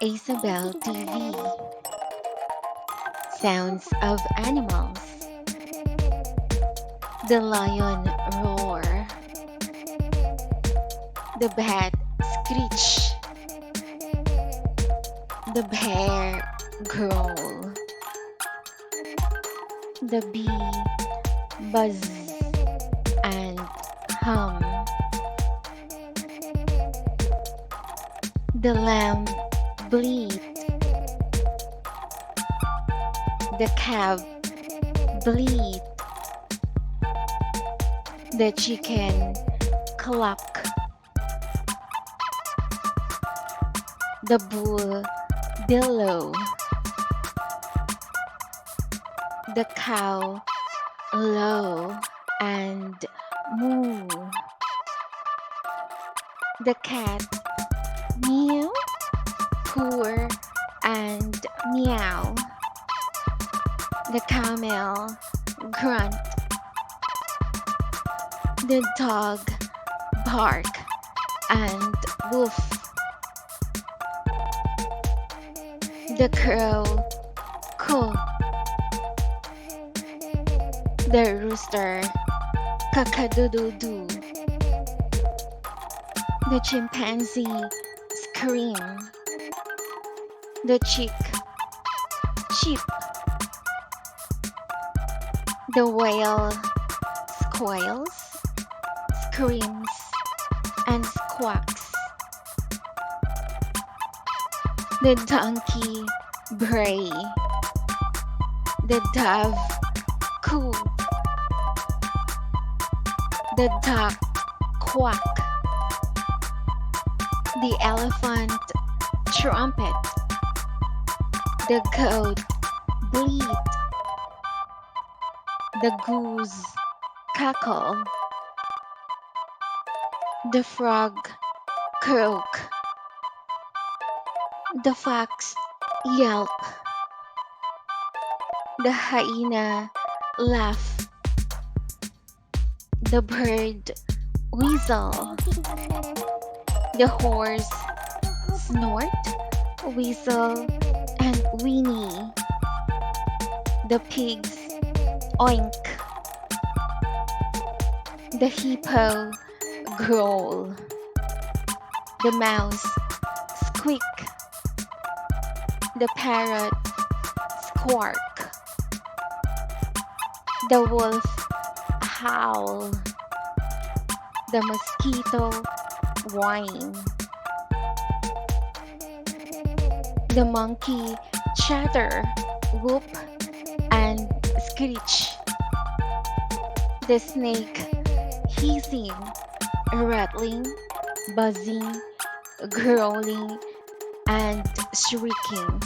Isabel TV. Sounds of animals. The lion roar. The bat screech. The bear growl. The bee buzz and hum. The lamb bleat. The calf bleat. The chicken cluck. The bull bellow. The cow low and moo. The cat meow, purr, and meow. The camel grunt. The dog bark and woof. The crow caw. The rooster cock-a-doodle-doo. The chimpanzee scream. The chick cheep. The whale squeals, screams, and squawks. The donkey bray. The dove coo. The duck quack. The elephant trumpet. The goat bleat. The goose cackle. The frog croak. The fox yelp. The hyena laugh. The bird whistle. The horse snort, whistle, and whinny. The pigs oink. The hippo growl. The mouse squeak. The parrot squawk. The wolf howl. The mosquito whine. The monkey chatter, whoop, and screech. The snake hissing, rattling, buzzing, growling, and shrieking.